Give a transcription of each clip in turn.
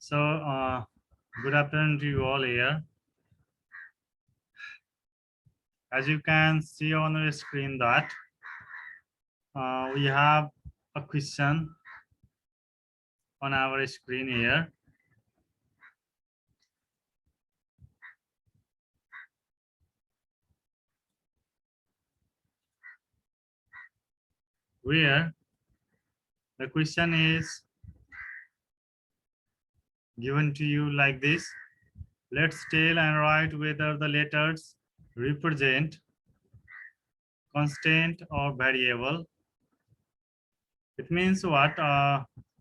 Good afternoon to you all here. As you can see on the screen that we have a question on our screen here. Where the question is given to you like this. Let's tell and write whether the letters represent constant or variable. It means what?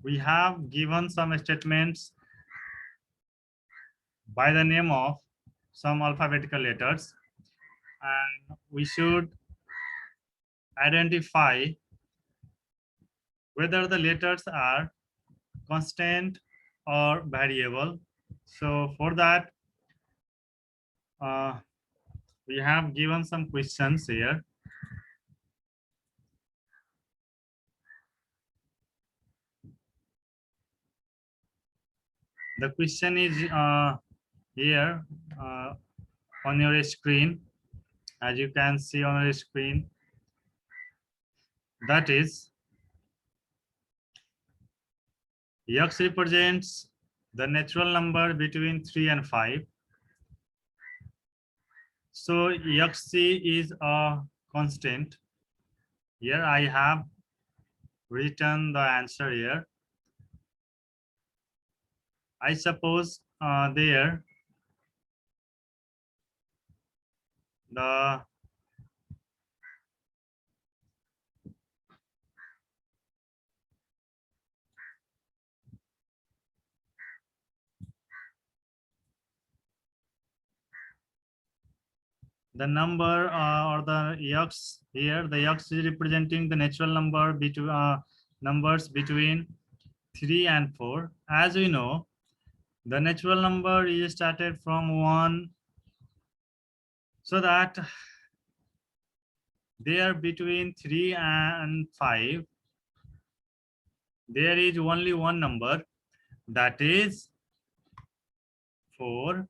We have given some statements by the name of some alphabetical letters, and we should identify whether the letters are constant or variable. So for that, we have given some questions here. The question is here on your screen, as you can see on your screen. That is, X represents the natural number between 3 and 5. So Xc is a constant. Here I have written the answer here. I suppose there the number or the X here, the X is representing the natural number between numbers between 3 and 4. As we know, the natural number is started from 1, so that they are between 3 and 5. There is only one number, that is 4.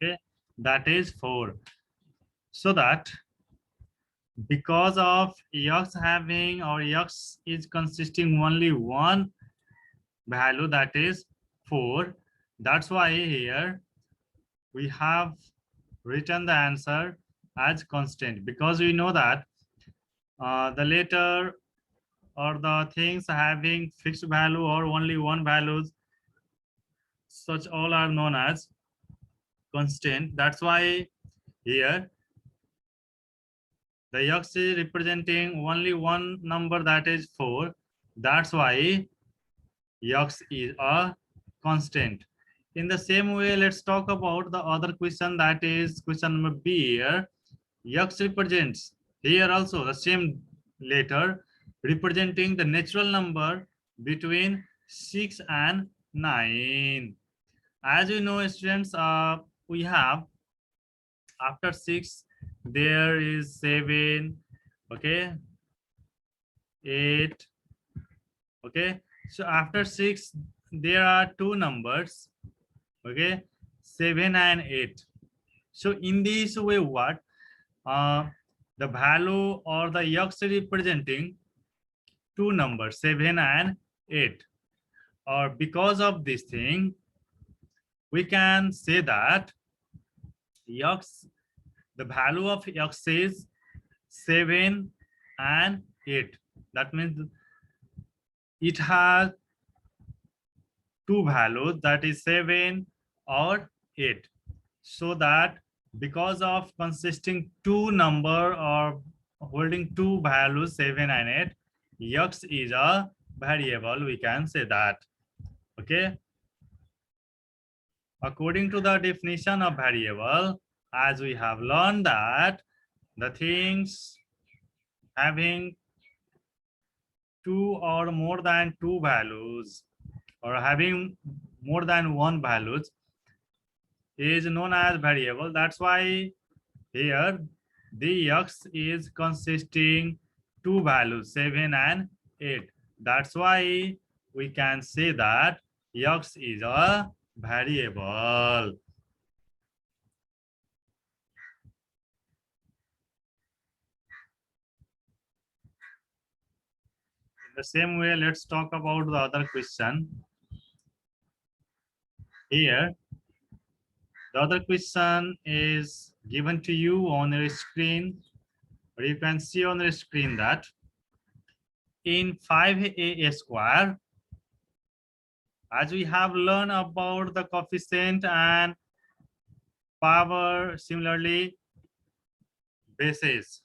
Okay, that is 4. So that because of X having, or X is consisting only one value, that is 4, that's why here we have written the answer as constant, because we know that the letter or the things having fixed value or only one values, such all are known as constant. That's why here the X is representing only one number, that is 4. That's why X is a constant. In the same way, let's talk about the other question, that is question number B here. X represents here also the same letter representing the natural number between 6 and 9. As you know, students, we have after 6 there is 7, okay, 8, okay. So after 6 there are two numbers, okay, 7 and 8. So in this way, what the value or the X representing two numbers, 7 and 8, or because of this thing we can say that X, the value of X is 7 and 8. That means it has two values, that is 7 or 8. So that because of consisting two number or holding two values, 7 and 8, X is a variable, we can say that. Okay, according to the definition of variable, as we have learned that the things having two or more than two values, or having more than one values, is known as variable. That's why here the X is consisting two values, 7 and 8. That's why we can say that x is a variable. In the same way, let's talk about the other question. Here, the other question is given to you on your screen, or you can see on the screen that in 5a square, as we have learned about the coefficient and power, similarly bases.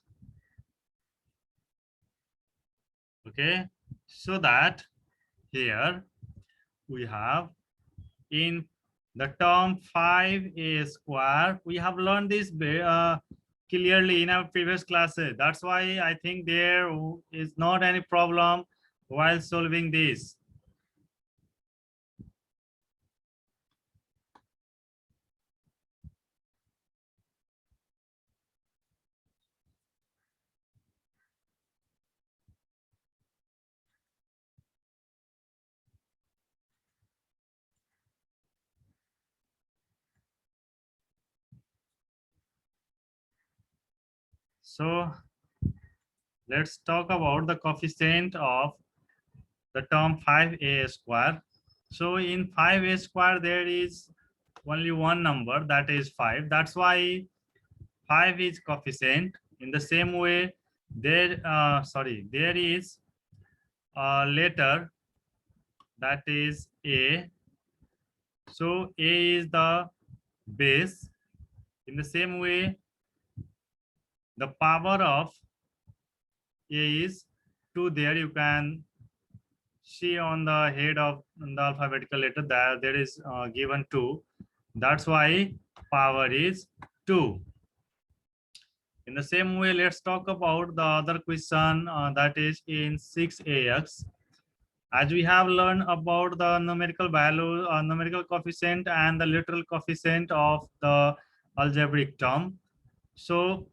Okay, so that here we have in the term 5a square, we have learned this clearly in our previous classes. That's why I think there is not any problem while solving this. So let's talk about the coefficient of the term 5a square. So in 5a square, there is only one number, that is 5. That's why 5 is coefficient. In the same way, there is a letter, that is a. So a is the base. In the same way, the power of a is 2. There you can see on the head of the alphabetical letter that there is given 2. That's why power is 2. In the same way, let's talk about the other question, that is in 6ax. As we have learned about the numerical value, numerical coefficient and the literal coefficient of the algebraic term. So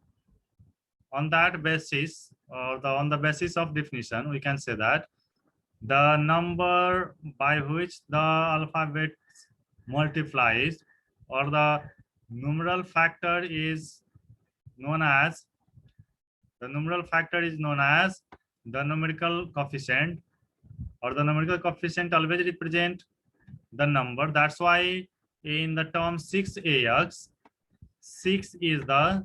on that basis, or on the basis of definition, we can say that the number by which the alphabet multiplies, or the numeral factor is known as the numerical coefficient, or the numerical coefficient always represent the number. That's why in the term 6ax, 6 is the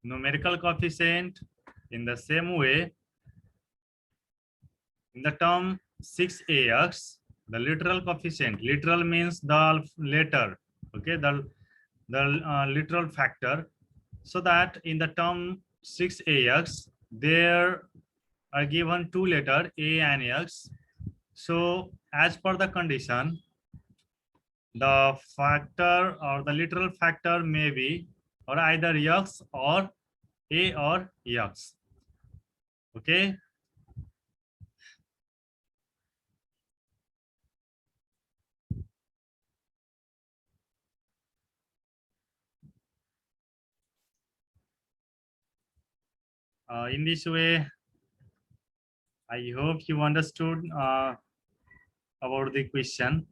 numerical coefficient. In the same way, in the term 6ax, the literal coefficient, literal means the letter, okay, the literal factor. So that in the term 6ax, there are given two letters, a and x. So as per the condition, the factor or the literal factor may be or either x or a or x. Okay. In this way, I hope you understood about the question.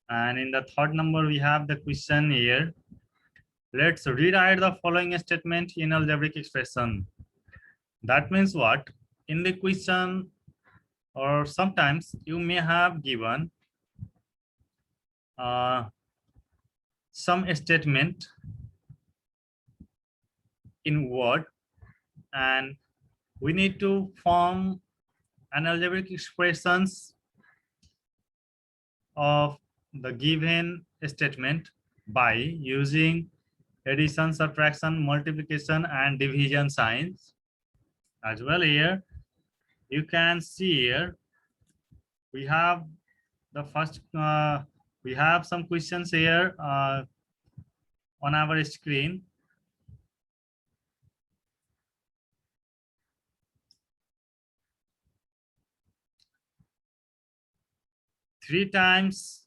And in the third number, we have the question here. Let's rewrite the following statement in algebraic expression. That means what? In the question, or sometimes you may have given some statement in word, and we need to form an algebraic expressions of the given statement by using addition, subtraction, multiplication, and division signs. As well, here you can see here we have the first we have some questions here on our screen. Three times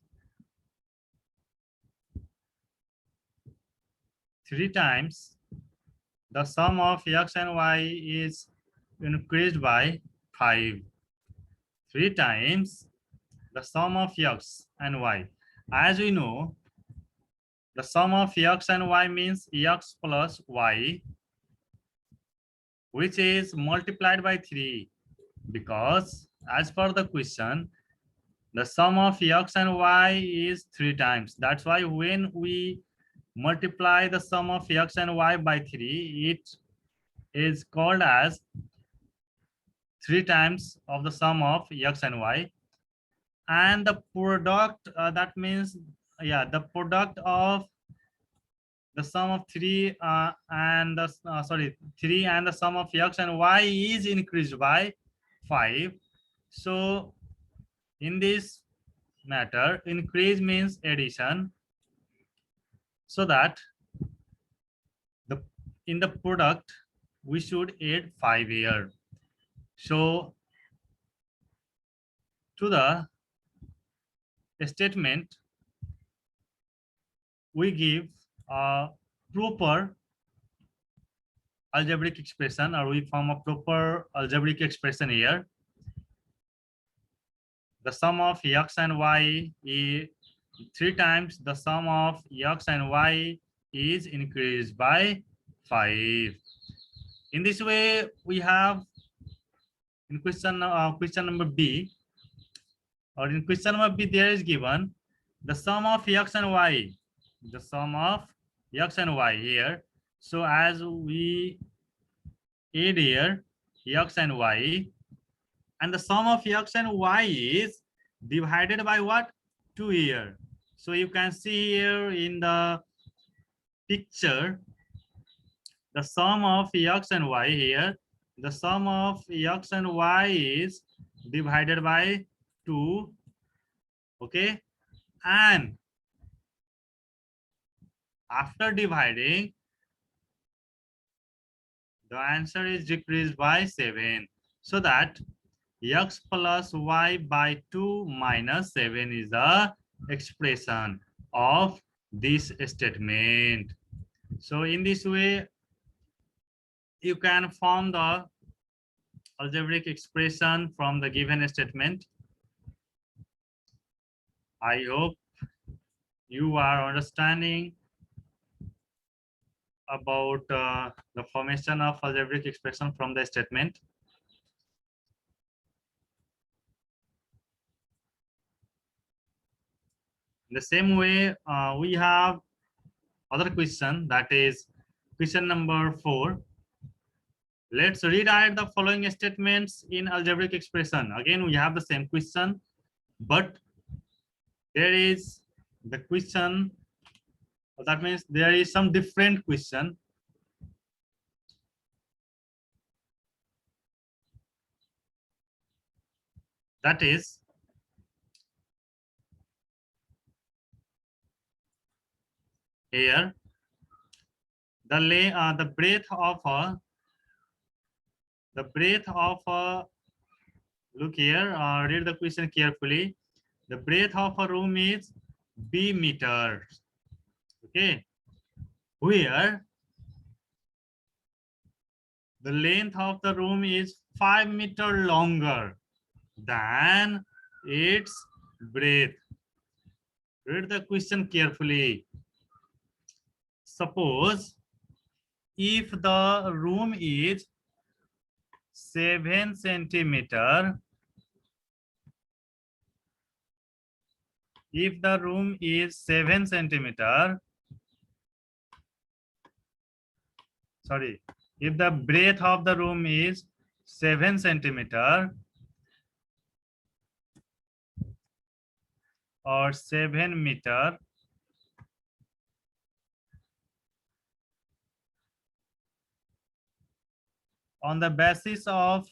the sum of x and y is increased by 5. 3 times the sum of x and y. As we know, the sum of x and y means x plus y, which is multiplied by 3, because as per the question, the sum of x and y is 3 times. That's why when we multiply the sum of x and y by 3, it is called as 3 times of the sum of x and y. And the product, that means, yeah, the product of the sum of 3 and the 3 and the sum of x and y is increased by 5. So in this matter, increase means addition, so that the in the product we should add 5 here. So to the statement, we give a proper algebraic expression, or we form a proper algebraic expression here. The sum of x and y is 3 times the sum of x and y is increased by 5. In this way, we have in question number B, or in question number B, there is given the sum of x and y, the sum of x and y here. So as we add here x and y, and the sum of x and y is divided by what? 2 here. So you can see here in the picture, the sum of x and y here, the sum of x and y is divided by 2. Okay, and after dividing, the answer is decreased by 7, so that x plus y by 2 minus 7 is the expression of this statement. So in this way, you can form the algebraic expression from the given statement. I hope you are understanding about the formation of algebraic expression from the statement. In the same way, we have other question, that is question number 4. Let's rewrite the following statements in algebraic expression. Again, we have the same question, but there is the question, that means there is some different question. That is, here the breadth of a look here, read the question carefully. The breadth of a room is b meters. Okay, where the length of the room is 5 meters longer than its breadth. Read the question carefully. Suppose if the room is 7 centimeter, if the room is 7 centimeter, sorry, if the breadth of the room is 7 centimeter or 7 meter, on the basis of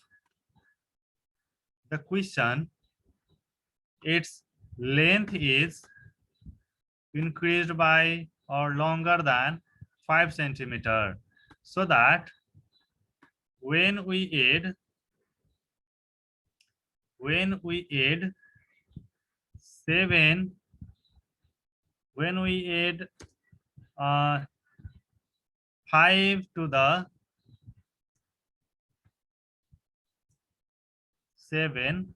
the question, its length is increased by or longer than 5 centimeter, so that when we add 7, when we add 5 to the 7.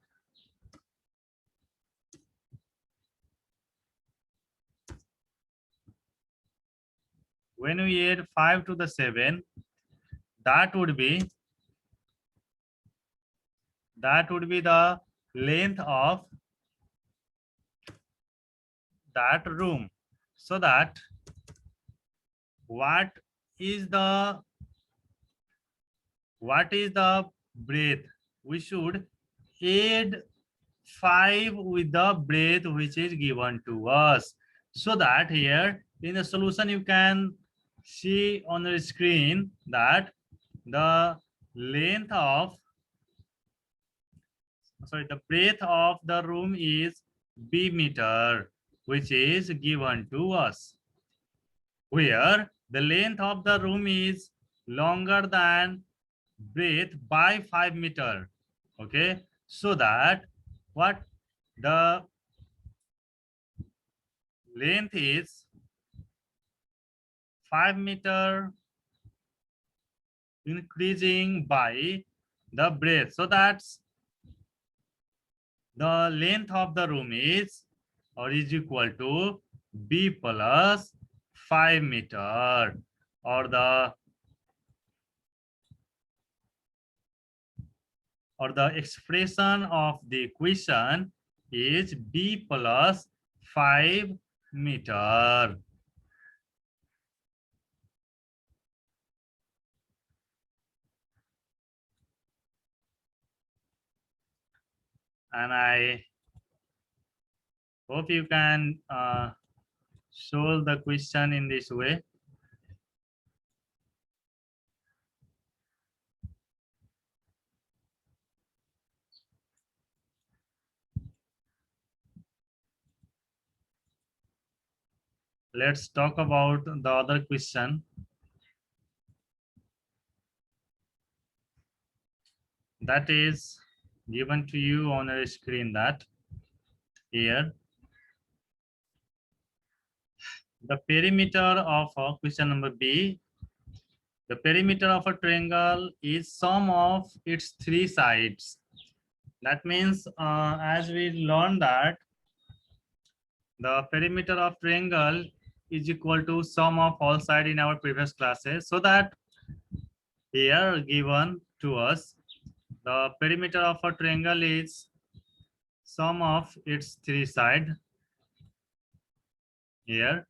When we add 5 to the 7, that would be the length of that room. So that what is the breadth? We should add 5 with the breadth which is given to us. So that here in the solution you can see on the screen that the length of the breadth of the room is b meter, which is given to us, where the length of the room is longer than breadth by 5 meter. Okay, so that what the length is 5 meter increasing by the breadth. So that's the length of the room is equal to b plus 5 meter, or the expression of the equation is b plus 5 meter. And I hope you can solve the question in this way. Let's talk about the other question. That is given to you on your screen, that here the perimeter of question number B. The perimeter of a triangle is sum of its 3 sides. That means as we learned that the perimeter of triangle is equal to sum of all sides in our previous classes. So that here given to us the perimeter of a triangle is sum of its 3 sides here,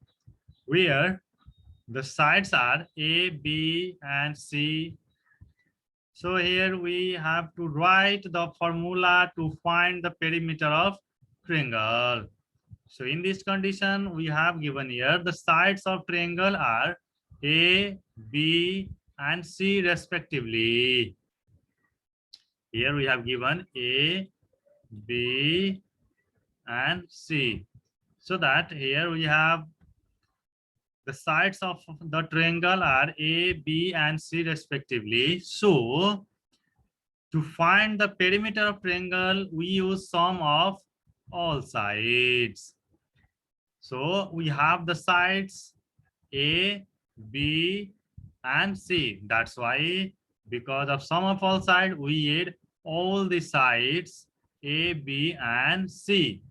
where the sides are A, B, and C. So here we have to write the formula to find the perimeter of triangle. So in this condition, we have given here the sides of triangle are A, B, and C respectively. Here we have given A, B, and C. So that here we have the sides of the triangle are A, B, and C respectively. So to find the perimeter of triangle, we use sum of all sides. So we have the sides A, B, and C. That's why, because of sum of all sides, we add all the sides A, B, and C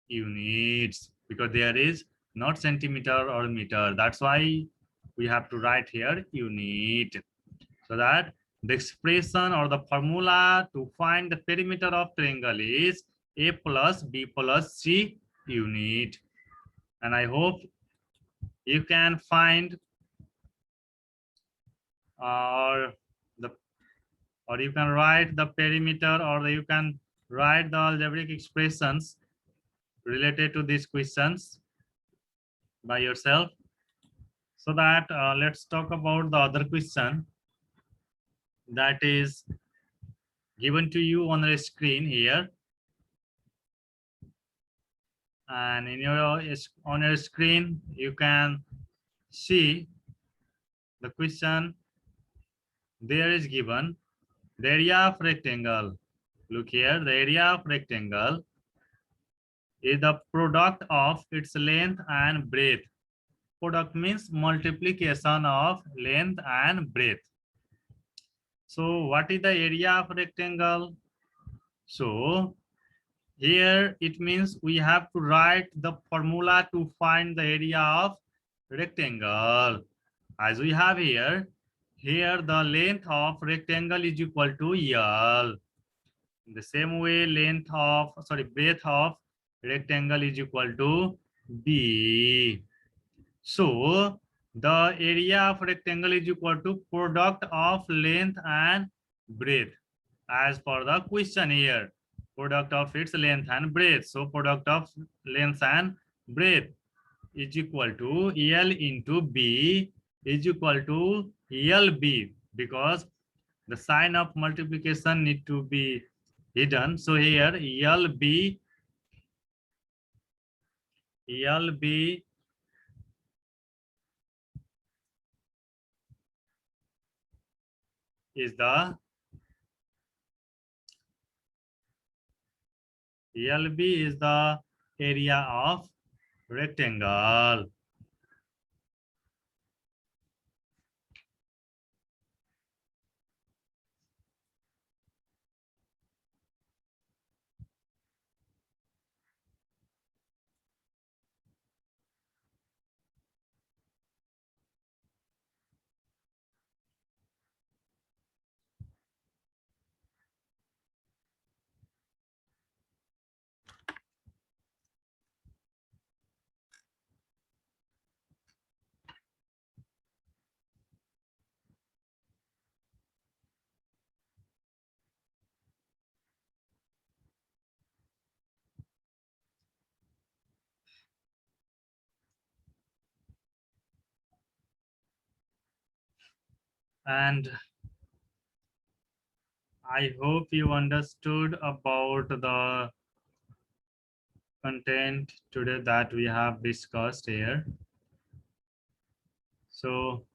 units, because there is not centimeter or meter. That's why we have to write here unit. So that the expression or the formula to find the perimeter of triangle is A plus B plus C unit. And I hope you can find or you can write the perimeter, or you can write the algebraic expressions related to these questions by yourself. So that let's talk about the other question that is given to you on the screen here. And in your on your screen you can see the question. There is given the area of rectangle. Look here, the area of rectangle is the product of its length and breadth. Product means multiplication of length and breadth. So what is the area of rectangle? So here it means we have to write the formula to find the area of rectangle. As we have here, the length of rectangle is equal to L. In the same way, breadth of rectangle is equal to B. So the area of rectangle is equal to product of length and breadth. As per the question here, product of its length and breadth. So product of length and breadth is equal to L into B is equal to LB, because the sign of multiplication need to be hidden. So here LB is the LB is the area of rectangle. And I hope you understood about the content today that we have discussed here. So